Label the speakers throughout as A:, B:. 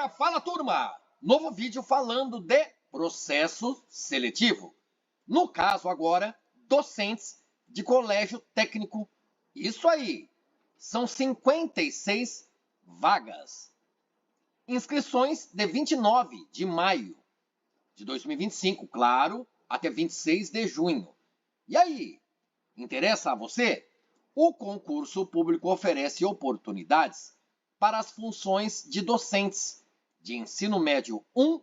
A: Galera, fala turma! Novo vídeo falando de processo seletivo. No caso agora, docentes de colégio técnico. Isso aí, são 56 vagas. Inscrições de 29 de maio de 2025, claro, até 26 de junho. E aí, interessa a você? O concurso público oferece oportunidades para as funções de docentes de ensino médio 1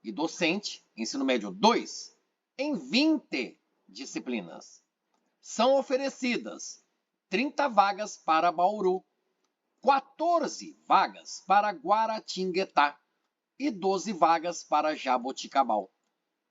A: e docente ensino médio 2 em 20 disciplinas. São oferecidas 30 vagas para Bauru, 14 vagas para Guaratinguetá e 12 vagas para Jaboticabal.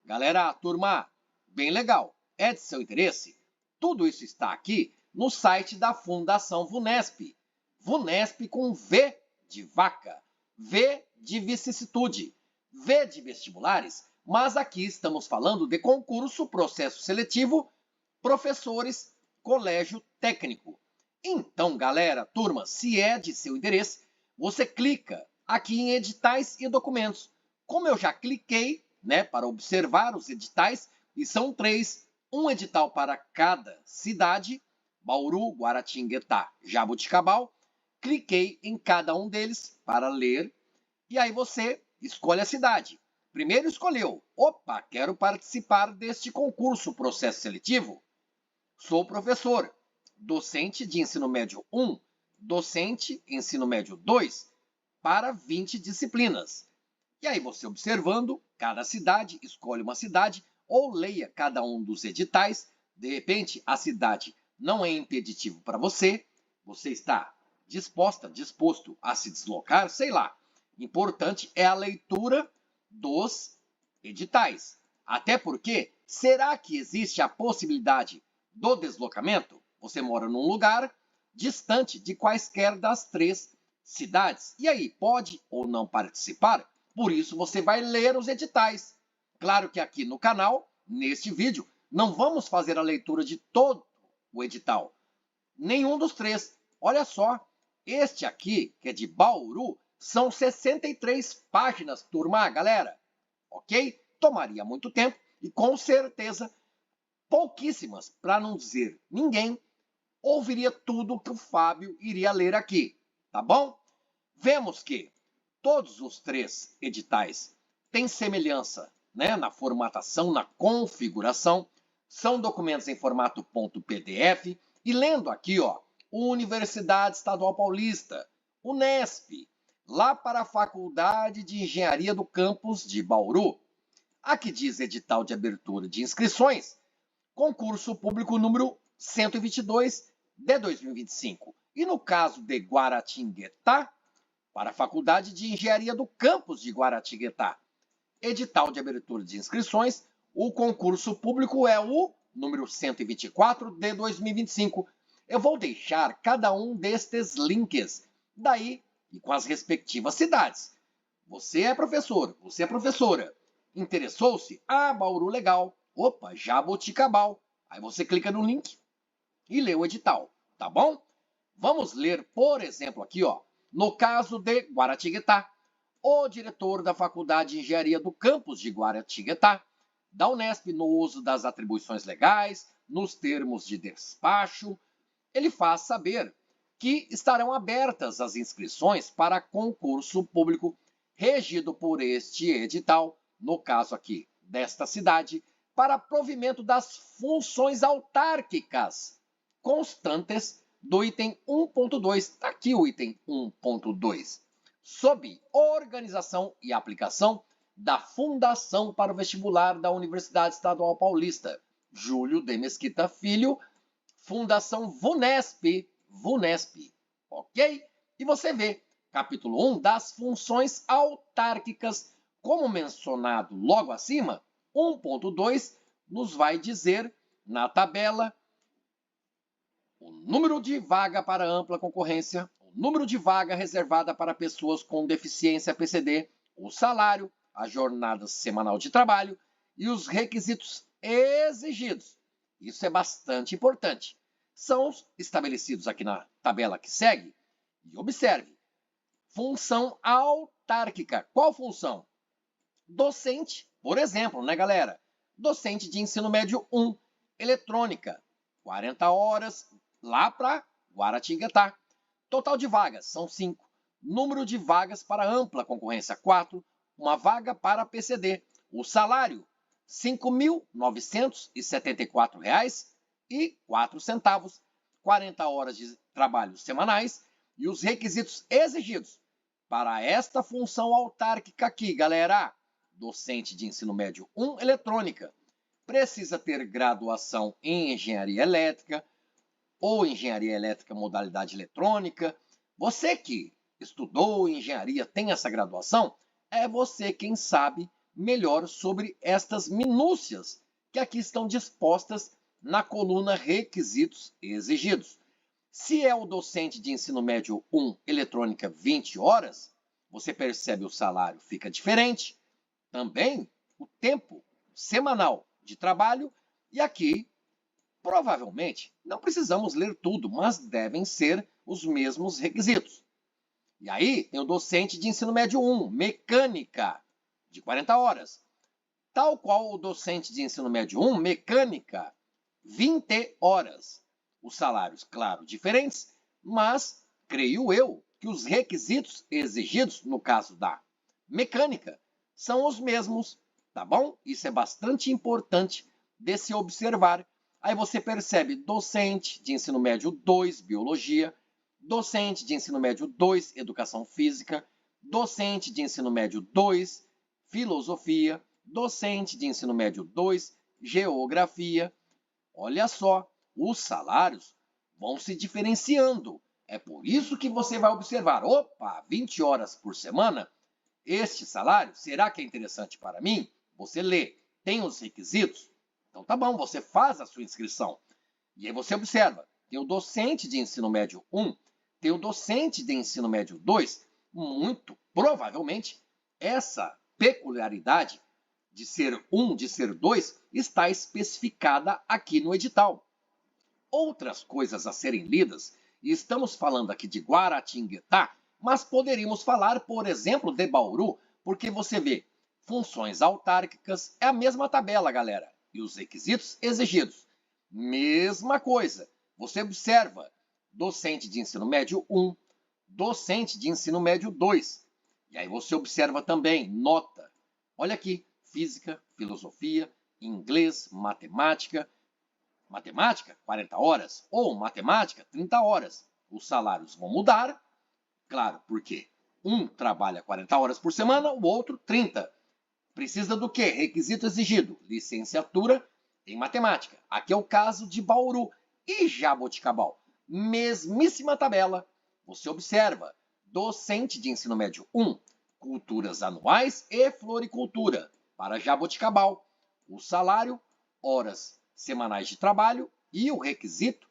A: Galera, turma, bem legal. É de seu interesse? Tudo isso está aqui no site da Fundação VUNESP. VUNESP com V de vaca, V de vicissitude, V de vestibulares, mas aqui estamos falando de concurso, processo seletivo, professores, colégio técnico. Então, galera, turma, se é de seu interesse, você clica aqui em editais e documentos. Como eu já cliquei, para observar os editais, e são 3, um edital para cada cidade, Bauru, Guaratinguetá, Jaboticabal. Cliquei em cada um deles para ler, e aí você escolhe a cidade. Primeiro escolheu, opa, quero participar deste concurso, processo seletivo. Sou professor, docente de ensino médio 1, docente ensino médio 2, para 20 disciplinas. E aí você observando cada cidade, escolhe uma cidade ou leia cada um dos editais. De repente, a cidade não é impeditivo para você, você está disposto a se deslocar, sei lá. Importante é a leitura dos editais. Até porque, será que existe a possibilidade do deslocamento? Você mora num lugar distante de quaisquer das 3 cidades. E aí, pode ou não participar? Por isso, você vai ler os editais. Claro que aqui no canal, neste vídeo, não vamos fazer a leitura de todo o edital. Nenhum dos 3. Olha só, este aqui, que é de Bauru, são 63 páginas, turma, galera. Ok? Tomaria muito tempo e, com certeza, pouquíssimas, para não dizer ninguém, ouviria tudo que o Fábio iria ler aqui. Tá bom? Vemos que todos os 3 editais têm semelhança, na formatação, na configuração. São documentos em formato .pdf. E lendo aqui, Universidade Estadual Paulista, Unesp, lá para a Faculdade de Engenharia do campus de Bauru. Aqui diz edital de abertura de inscrições, concurso público número 122 de 2025. E no caso de Guaratinguetá, para a Faculdade de Engenharia do campus de Guaratinguetá, edital de abertura de inscrições, o concurso público é o número 124 de 2025. Eu vou deixar cada um destes links daí e com as respectivas cidades. Você é professor, você é professora. Interessou-se? Ah, Bauru, legal. Opa, Jaboticabal. Aí você clica no link e lê o edital, tá bom? Vamos ler, por exemplo, aqui, no caso de Guaratinguetá, o diretor da Faculdade de Engenharia do campus de Guaratinguetá, da Unesp, no uso das atribuições legais, nos termos de despacho, ele faz saber que estarão abertas as inscrições para concurso público regido por este edital, no caso aqui desta cidade, para provimento das funções autárquicas constantes do item 1.2. Está aqui o item 1.2. Sob organização e aplicação da Fundação para o Vestibular da Universidade Estadual Paulista, Júlio de Mesquita Filho, Fundação VUNESP, ok? E você vê, capítulo 1 das funções autárquicas, como mencionado logo acima, 1.2 nos vai dizer na tabela o número de vaga para ampla concorrência, o número de vaga reservada para pessoas com deficiência PCD, o salário, a jornada semanal de trabalho e os requisitos exigidos. Isso é bastante importante. São estabelecidos aqui na tabela que segue. E observe, função autárquica. Qual função? Docente, por exemplo, né, galera? Docente de ensino médio 1, eletrônica, 40 horas lá para Guaratinguetá. Total de vagas são 5. Número de vagas para ampla concorrência, 4. Uma vaga para PCD. O salário, R$ 5.974,04. 40 horas de trabalho semanais. E os requisitos exigidos para esta função autárquica aqui, galera. Docente de ensino médio 1, eletrônica. Precisa ter graduação em engenharia elétrica ou engenharia elétrica modalidade eletrônica. Você que estudou engenharia, tem essa graduação, é você quem sabe melhor sobre estas minúcias que aqui estão dispostas na coluna requisitos exigidos. Se é o docente de ensino médio 1, eletrônica, 20 horas, você percebe o salário fica diferente. Também o tempo semanal de trabalho e aqui, provavelmente, não precisamos ler tudo, mas devem ser os mesmos requisitos. E aí tem o docente de ensino médio 1, mecânica, de 40 horas. Tal qual o docente de ensino médio 1, mecânica, 20 horas. Os salários, claro, diferentes, mas creio eu que os requisitos exigidos, no caso da mecânica, são os mesmos, tá bom? Isso é bastante importante de se observar. Aí você percebe docente de ensino médio 2, biologia, docente de ensino médio 2, educação física, docente de ensino médio 2, filosofia, docente de ensino médio 2, geografia. Olha só, os salários vão se diferenciando. É por isso que você vai observar, opa, 20 horas por semana, este salário, será que é interessante para mim? Você lê, tem os requisitos? Então tá bom, você faz a sua inscrição. E aí você observa, tem o docente de ensino médio 1, tem o docente de ensino médio 2, muito provavelmente essa peculiaridade de ser 1, de ser 2, está especificada aqui no edital. Outras coisas a serem lidas, e estamos falando aqui de Guaratinguetá, mas poderíamos falar, por exemplo, de Bauru, porque você vê, funções autárquicas é a mesma tabela, galera, e os requisitos exigidos, mesma coisa. Você observa, docente de ensino médio 1, docente de ensino médio 2. E aí você observa também, nota, olha aqui, física, filosofia, inglês, matemática, 40 horas, ou matemática, 30 horas. Os salários vão mudar, claro, porque um trabalha 40 horas por semana, o outro 30. Precisa do quê? Requisito exigido, licenciatura em matemática. Aqui é o caso de Bauru e Jaboticabal. Mesmíssima tabela. Você observa, docente de ensino médio 1, culturas anuais e floricultura, para Jaboticabal. O salário, horas semanais de trabalho e o requisito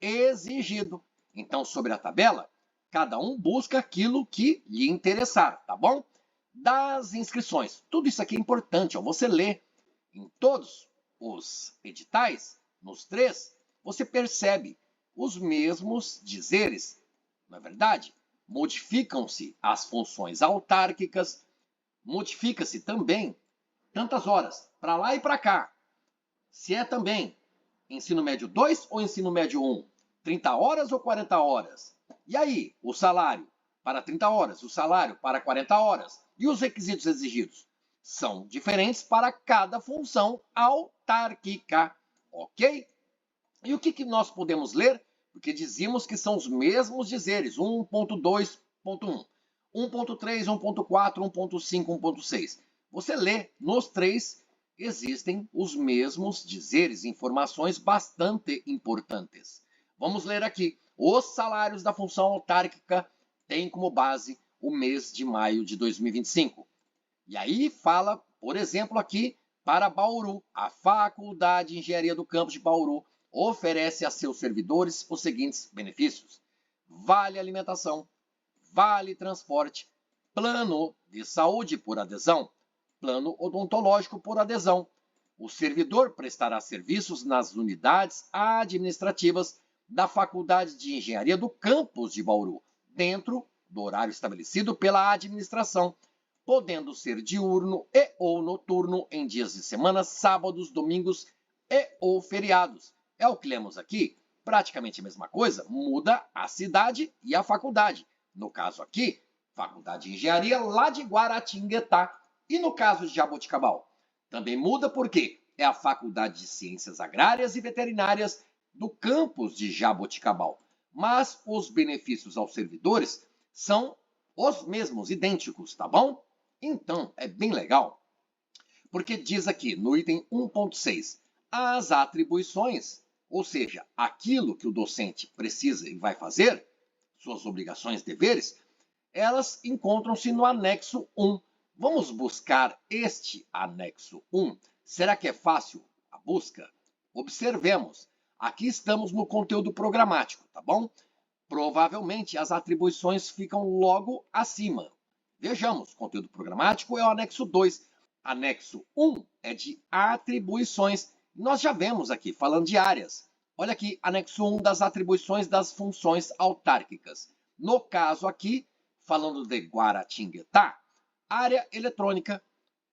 A: exigido. Então, sobre a tabela, cada um busca aquilo que lhe interessar, tá bom? Das inscrições, tudo isso aqui é importante, ó, você lê em todos os editais, nos 3, você percebe os mesmos dizeres, não é verdade? Modificam-se as funções autárquicas, modifica-se também tantas horas, para lá e para cá. Se é também ensino médio 2 ou ensino médio 1, 30 horas ou 40 horas? E aí, o salário para 30 horas, o salário para 40 horas e os requisitos exigidos são diferentes para cada função autárquica, ok? E o que nós podemos ler? Porque dizíamos que são os mesmos dizeres, 1.2.1, 1.3, 1.4, 1.5, 1.6. Você lê nos 3, existem os mesmos dizeres, informações bastante importantes. Vamos ler aqui. Os salários da função autárquica têm como base o mês de maio de 2025. E aí fala, por exemplo, aqui para Bauru. A Faculdade de Engenharia do Campus de Bauru oferece a seus servidores os seguintes benefícios: vale alimentação, vale transporte, plano de saúde por adesão, plano odontológico por adesão. O servidor prestará serviços nas unidades administrativas da Faculdade de Engenharia do Campus de Bauru, dentro do horário estabelecido pela administração, podendo ser diurno e ou noturno em dias de semana, sábados, domingos e ou feriados. É o que lemos aqui, praticamente a mesma coisa, muda a cidade e a faculdade. No caso aqui, Faculdade de Engenharia lá de Guaratinguetá. E no caso de Jaboticabal? Também muda porque é a Faculdade de Ciências Agrárias e Veterinárias do campus de Jaboticabal. Mas os benefícios aos servidores são os mesmos, idênticos, tá bom? Então, é bem legal, porque diz aqui no item 1.6, as atribuições, ou seja, aquilo que o docente precisa e vai fazer, suas obrigações, deveres, elas encontram-se no anexo 1. Vamos buscar este anexo 1. Será que é fácil a busca? Observemos. Aqui estamos no conteúdo programático, tá bom? Provavelmente as atribuições ficam logo acima. Vejamos, conteúdo programático é o anexo 2. Anexo 1 é de atribuições. Nós já vemos aqui, falando de áreas. Olha aqui, anexo 1 das atribuições das funções autárquicas. No caso aqui, falando de Guaratinguetá, área eletrônica.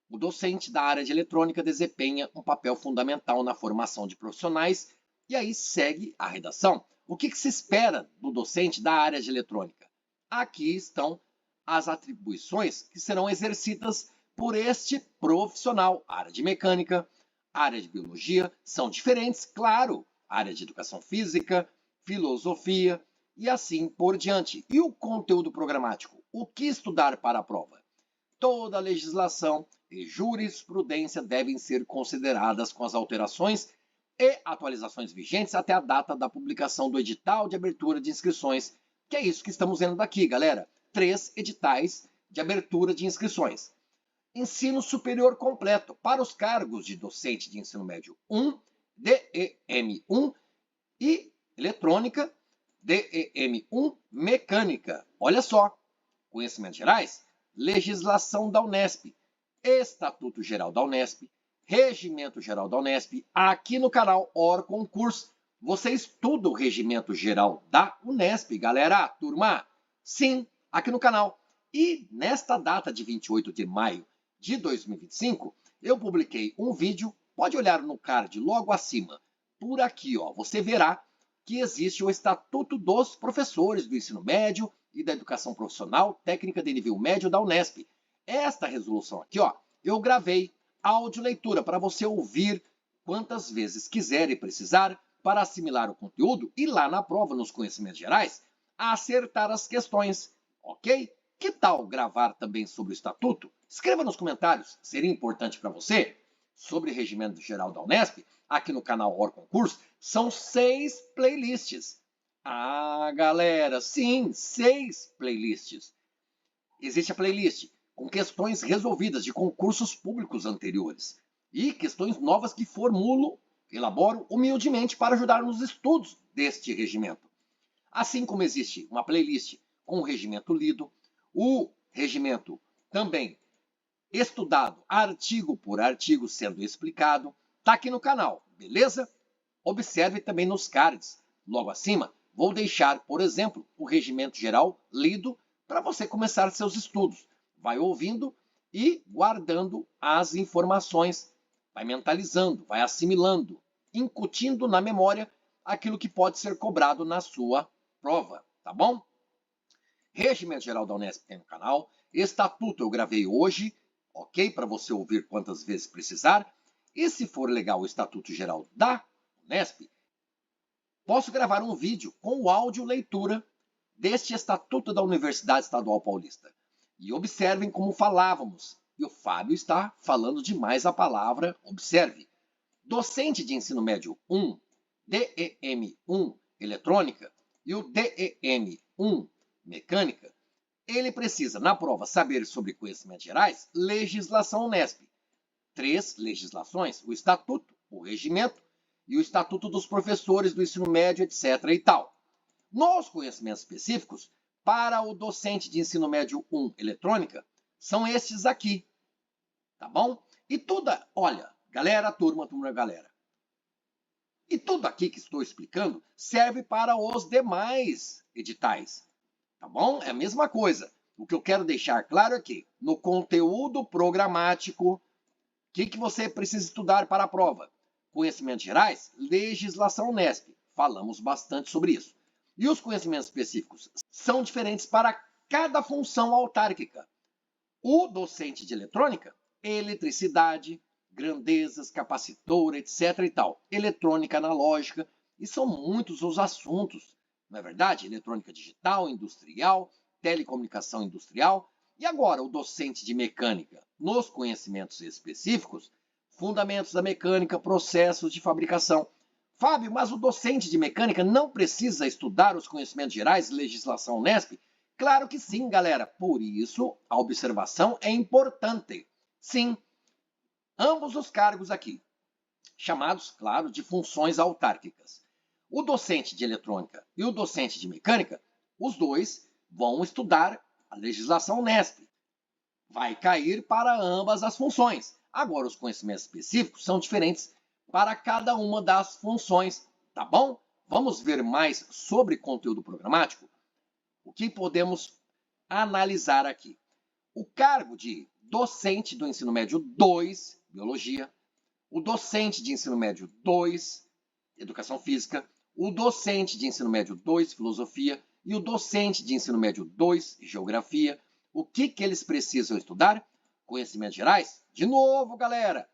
A: O docente da área de eletrônica desempenha um papel fundamental na formação de profissionais e aí segue a redação. O que se espera do docente da área de eletrônica? Aqui estão as atribuições que serão exercidas por este profissional. Área de mecânica, área de biologia, são diferentes, claro. Área de educação física, filosofia e assim por diante. E o conteúdo programático? O que estudar para a prova? Toda a legislação e jurisprudência devem ser consideradas com as alterações e atualizações vigentes até a data da publicação do edital de abertura de inscrições, que é isso que estamos vendo daqui, galera. 3 editais de abertura de inscrições. Ensino superior completo para os cargos de docente de ensino médio 1, DEM1 e eletrônica, DEM1 mecânica. Olha só, conhecimentos gerais, legislação da Unesp, Estatuto Geral da Unesp, Regimento Geral da Unesp. Aqui no canal OR Concurso, você estuda o Regimento Geral da Unesp, galera, turma? Sim, aqui no canal. E nesta data de 28 de maio de 2025, eu publiquei um vídeo, pode olhar no card logo acima, por aqui, ó, você verá que existe o Estatuto dos Professores do Ensino Médio e da Educação Profissional Técnica de Nível Médio da Unesp. Esta resolução aqui, ó, eu gravei áudio leitura para você ouvir quantas vezes quiser e precisar para assimilar o conteúdo e lá na prova, nos conhecimentos gerais, acertar as questões, ok? Que tal gravar também sobre o Estatuto? Escreva nos comentários, seria importante para você. Sobre o Regimento Geral da Unesp, aqui no canal OR Concurso, são 6 playlists. Ah, galera, sim, 6 playlists. Existe a playlist com questões resolvidas de concursos públicos anteriores e questões novas que elaboro humildemente para ajudar nos estudos deste regimento. Assim como existe uma playlist com o regimento lido, o regimento também estudado artigo por artigo sendo explicado, está aqui no canal, beleza? Observe também nos cards, logo acima, vou deixar, por exemplo, o regimento geral lido para você começar seus estudos. Vai ouvindo e guardando as informações, vai mentalizando, vai assimilando, incutindo na memória aquilo que pode ser cobrado na sua prova, tá bom? Regimento Geral da Unesp tem no canal, Estatuto eu gravei hoje, ok? Para você ouvir quantas vezes precisar. E se for legal o Estatuto Geral da Unesp, posso gravar um vídeo com o áudio leitura deste Estatuto da Universidade Estadual Paulista. E observem como falávamos. E o Fábio está falando demais a palavra, observe. Docente de ensino médio 1, DEM1 eletrônica e o DEM1 mecânica, ele precisa, na prova, saber sobre conhecimentos gerais, legislação Unesp. 3 legislações, o Estatuto, o Regimento e o Estatuto dos Professores do Ensino Médio, etc. e tal. Nos conhecimentos específicos, para o docente de ensino médio 1 eletrônica, são estes aqui, tá bom? E tudo, olha, galera, turma, galera. E tudo aqui que estou explicando serve para os demais editais, tá bom? É a mesma coisa. O que eu quero deixar claro é que no conteúdo programático, o que você precisa estudar para a prova? Conhecimentos gerais, legislação Unesp. Falamos bastante sobre isso. E os conhecimentos específicos são diferentes para cada função autárquica. O docente de eletrônica, eletricidade, grandezas, capacitor, etc. e tal. Eletrônica analógica, e são muitos os assuntos, não é verdade? Eletrônica digital, industrial, telecomunicação industrial. E agora, o docente de mecânica, nos conhecimentos específicos, fundamentos da mecânica, processos de fabricação. Fábio, mas o docente de mecânica não precisa estudar os conhecimentos gerais e legislação Unesp? Claro que sim, galera. Por isso, a observação é importante. Sim, ambos os cargos aqui, chamados, claro, de funções autárquicas. O docente de eletrônica e o docente de mecânica, os dois vão estudar a legislação Unesp. Vai cair para ambas as funções. Agora, os conhecimentos específicos são diferentes para cada uma das funções, tá bom? Vamos ver mais sobre conteúdo programático? O que podemos analisar aqui? O cargo de docente do ensino médio 2, biologia, o docente de ensino médio 2, educação física, o docente de ensino médio 2, filosofia, e o docente de ensino médio 2, geografia. O que eles precisam estudar? Conhecimentos gerais? De novo, galera,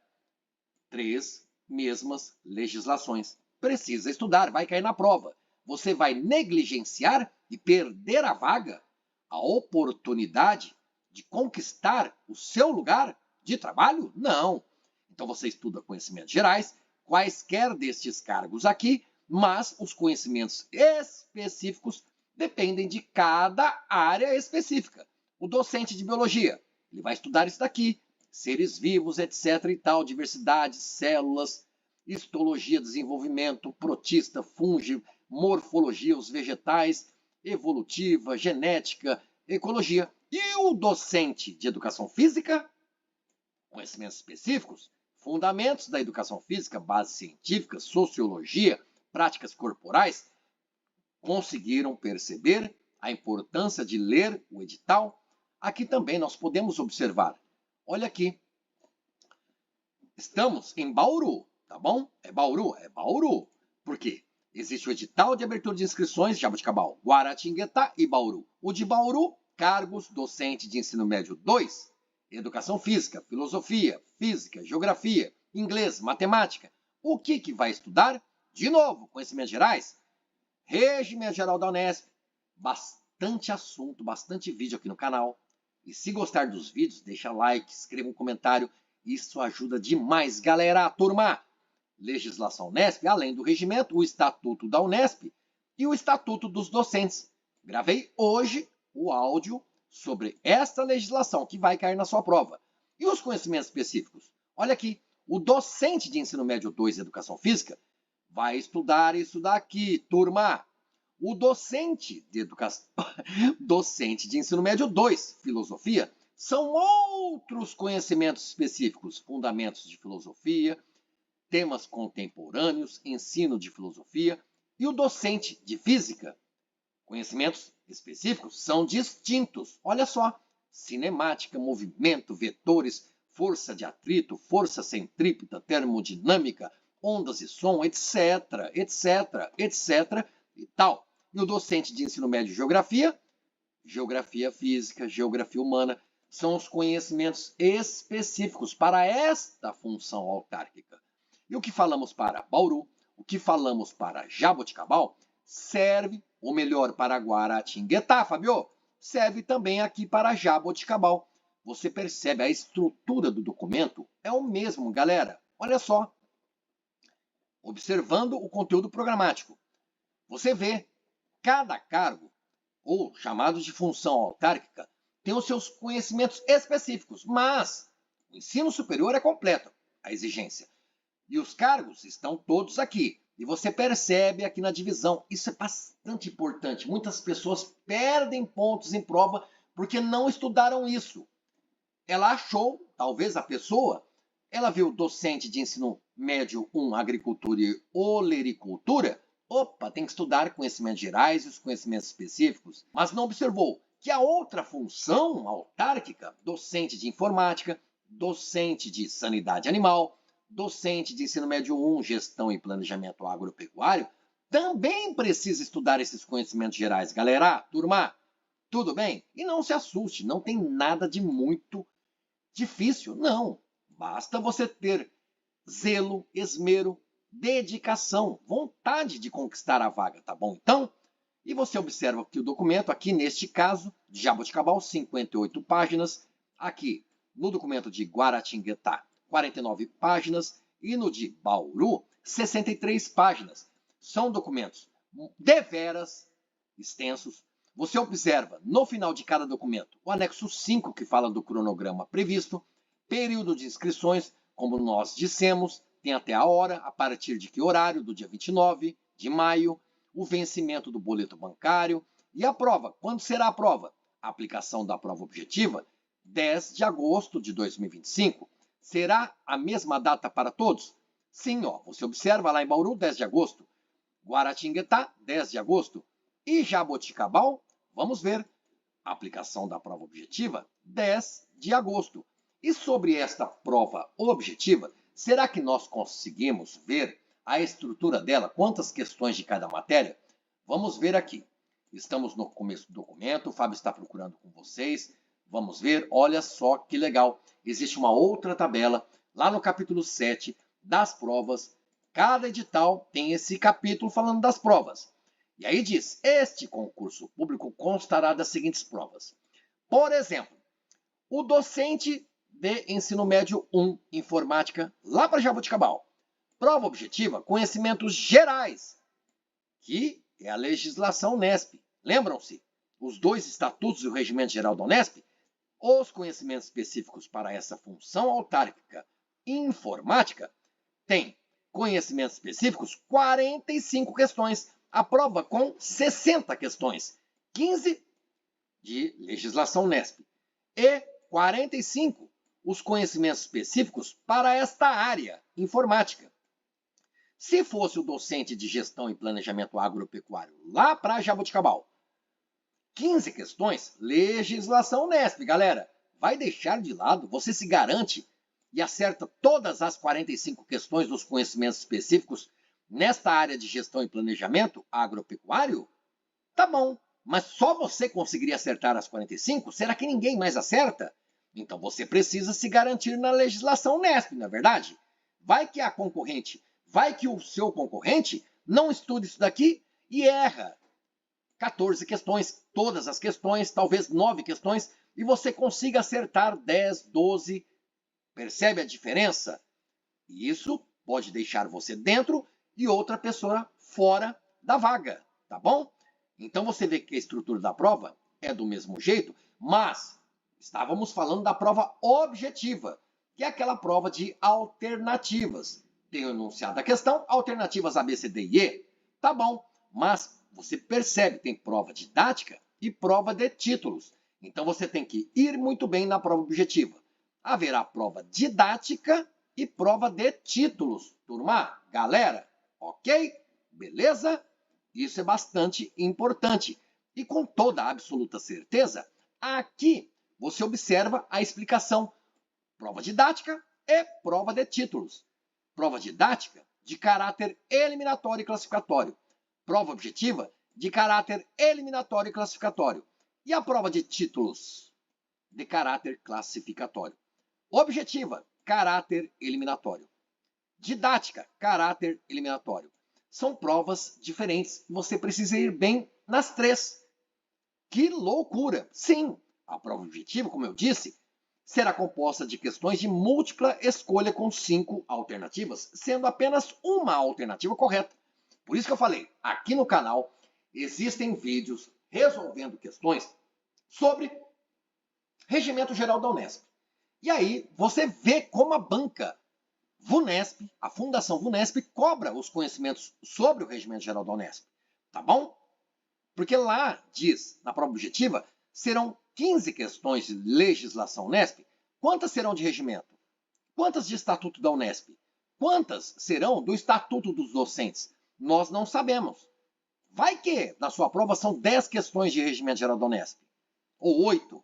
A: 3 mesmas legislações. Precisa estudar, vai cair na prova. Você vai negligenciar e perder a vaga, a oportunidade de conquistar o seu lugar de trabalho? Não. Então você estuda conhecimentos gerais, quaisquer destes cargos aqui, mas os conhecimentos específicos dependem de cada área específica. O docente de biologia, ele vai estudar isso daqui, seres vivos, etc. e tal, diversidade, células, histologia, desenvolvimento, protista, fungo, morfologia, os vegetais, evolutiva, genética, ecologia. E o docente de educação física, conhecimentos específicos, fundamentos da educação física, bases científicas, sociologia, práticas corporais, conseguiram perceber a importância de ler o edital? Aqui também nós podemos observar. Olha aqui. Estamos em Bauru, tá bom? É Bauru? É Bauru. Por quê? Existe o edital de abertura de inscrições, Jaboticabal, Guaratinguetá e Bauru. O de Bauru, cargos docente de ensino médio 2, educação física, filosofia, física, geografia, inglês, matemática. O que vai estudar? De novo, conhecimentos gerais, regimento geral da Unesp. Bastante assunto, bastante vídeo aqui no canal. E se gostar dos vídeos, deixa like, escreva um comentário. Isso ajuda demais, galera. Turma, legislação Unesp, além do regimento, o estatuto da Unesp e o estatuto dos docentes. Gravei hoje o áudio sobre esta legislação que vai cair na sua prova. E os conhecimentos específicos? Olha aqui, o docente de ensino médio 2, educação física, vai estudar isso daqui, turma. O docente de educação, docente de ensino médio 2, filosofia, são outros conhecimentos específicos, fundamentos de filosofia, temas contemporâneos, ensino de filosofia. E o docente de física, conhecimentos específicos, são distintos. Olha só, cinemática, movimento, vetores, força de atrito, força centrípeta, termodinâmica, ondas e som, etc, etc, etc e tal. E o docente de ensino médio geografia, geografia física, geografia humana, são os conhecimentos específicos para esta função autárquica. E o que falamos para Bauru, o que falamos para Jaboticabal, serve, ou melhor, para Guaratinguetá, Fabio, serve também aqui para Jaboticabal. Você percebe, a estrutura do documento é o mesmo, galera. Olha só. Observando o conteúdo programático, você vê cada cargo, ou chamado de função autárquica, tem os seus conhecimentos específicos, mas o ensino superior é completo, a exigência. E os cargos estão todos aqui. E você percebe aqui na divisão, isso é bastante importante. Muitas pessoas perdem pontos em prova porque não estudaram isso. Ela achou, talvez a pessoa, ela viu docente de ensino médio 1, agricultura e olericultura, Opa, tem que estudar conhecimentos gerais e os conhecimentos específicos, mas não observou que a outra função autárquica, docente de informática, docente de sanidade animal, docente de ensino médio 1, gestão e planejamento agropecuário, também precisa estudar esses conhecimentos gerais. Galera, turma, tudo bem? E não se assuste, não tem nada de muito difícil, não. Basta você ter zelo, esmero, dedicação, vontade de conquistar a vaga, tá bom? Então, e você observa que o documento, aqui neste caso, de Jaboticabal, 58 páginas, aqui no documento de Guaratinguetá, 49 páginas, e no de Bauru, 63 páginas. São documentos deveras extensos. Você observa, no final de cada documento, o anexo 5, que fala do cronograma previsto, período de inscrições, como nós dissemos, tem até a hora, a partir de que horário, do dia 29 de maio, o vencimento do boleto bancário e a prova. Quando será a prova? A aplicação da prova objetiva, 10 de agosto de 2025. Será a mesma data para todos? Sim, ó, você observa lá em Bauru, 10 de agosto. Guaratinguetá, 10 de agosto. E Jaboticabal, vamos ver, a aplicação da prova objetiva, 10 de agosto. E sobre esta prova objetiva, será que nós conseguimos ver a estrutura dela? Quantas questões de cada matéria? Vamos ver aqui. Estamos no começo do documento, o Fábio está procurando com vocês. Vamos ver, olha só que legal. Existe uma outra tabela, lá no capítulo 7 das provas. Cada edital tem esse capítulo falando das provas. E aí diz, este concurso público constará das seguintes provas. Por exemplo, o docente de ensino médio 1, informática, lá para Jaboticabal. Prova objetiva, conhecimentos gerais, que é a legislação Unesp. Lembram-se? Os dois estatutos e o regimento geral da Unesp? Os conhecimentos específicos para essa função autárquica informática têm conhecimentos específicos, 45 questões. A prova com 60 questões, 15 de legislação Unesp e 45 os conhecimentos específicos para esta área, informática. Se fosse o docente de gestão e planejamento agropecuário lá para Jaboticabal, 15 questões, legislação Unesp, galera. Vai deixar de lado, você se garante e acerta todas as 45 questões dos conhecimentos específicos nesta área de gestão e planejamento agropecuário? Tá bom, mas só você conseguiria acertar as 45? Será que ninguém mais acerta? Então você precisa se garantir na legislação Unesp, não é verdade? Vai que a concorrente, vai que o seu concorrente não estuda isso daqui e erra 14 questões, todas as questões, talvez 9 questões, e você consiga acertar 10, 12. Percebe a diferença? E isso pode deixar você dentro e outra pessoa fora da vaga, tá bom? Então você vê que a estrutura da prova é do mesmo jeito, mas estávamos falando da prova objetiva, que é aquela prova de alternativas. Tem o enunciado da questão, alternativas A, B, C, D e E. Tá bom, mas você percebe, tem prova didática e prova de títulos. Então você tem que ir muito bem na prova objetiva. Haverá prova didática e prova de títulos. Turma, galera, ok? Beleza? Isso é bastante importante. E com toda a absoluta certeza, aqui você observa a explicação. Prova didática e prova de títulos. Prova didática de caráter eliminatório e classificatório. Prova objetiva de caráter eliminatório e classificatório. E a prova de títulos de caráter classificatório. Objetiva, caráter eliminatório. Didática, caráter eliminatório. São provas diferentes. Você precisa ir bem nas três. Que loucura! Sim, a prova objetiva, como eu disse, será composta de questões de múltipla escolha com 5 alternativas, sendo apenas uma alternativa correta. Por isso que eu falei, aqui no canal existem vídeos resolvendo questões sobre Regimento Geral da Unesp. E aí você vê como a banca VUNESP, a Fundação VUNESP, cobra os conhecimentos sobre o Regimento Geral da Unesp. Tá bom? Porque lá diz, na prova objetiva, serão 15 questões de legislação Unesp. Quantas serão de regimento? Quantas de estatuto da Unesp? Quantas serão do estatuto dos docentes? Nós não sabemos. Vai que na sua prova são 10 questões de regimento geral da Unesp, ou 8.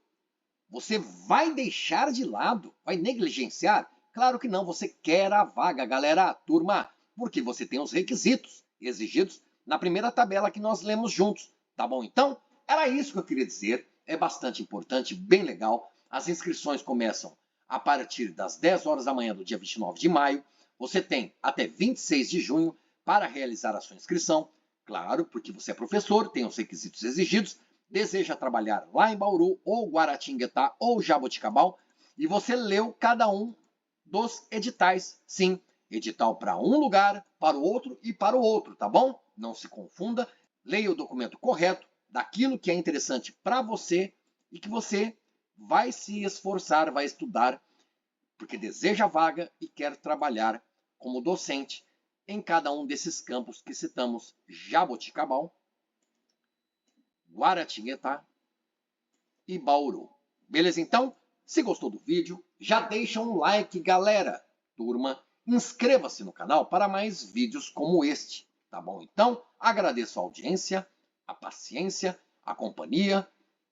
A: Você vai deixar de lado? Vai negligenciar? Claro que não, você quer a vaga, galera, turma, porque você tem os requisitos exigidos na primeira tabela que nós lemos juntos, tá bom? Então, era isso que eu queria dizer, é bastante importante, bem legal. As inscrições começam a partir das 10 horas da manhã do dia 29 de maio. Você tem até 26 de junho para realizar a sua inscrição. Claro, porque você é professor, tem os requisitos exigidos, deseja trabalhar lá em Bauru, ou Guaratinguetá, ou Jaboticabal, e você leu cada um dos editais. Sim, edital para um lugar, para o outro e para o outro, tá bom? Não se confunda, leia o documento correto, daquilo que é interessante para você e que você vai se esforçar, vai estudar, porque deseja vaga e quer trabalhar como docente em cada um desses campos que citamos: Jaboticabal, Guaratinguetá e Bauru. Beleza, então? Se gostou do vídeo, já deixa um like, galera. Turma, inscreva-se no canal para mais vídeos como este, tá bom? Então, agradeço a audiência, a paciência, a companhia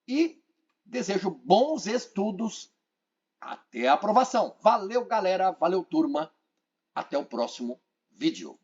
A: e desejo bons estudos até a aprovação. Valeu, galera. Valeu, turma. Até o próximo vídeo.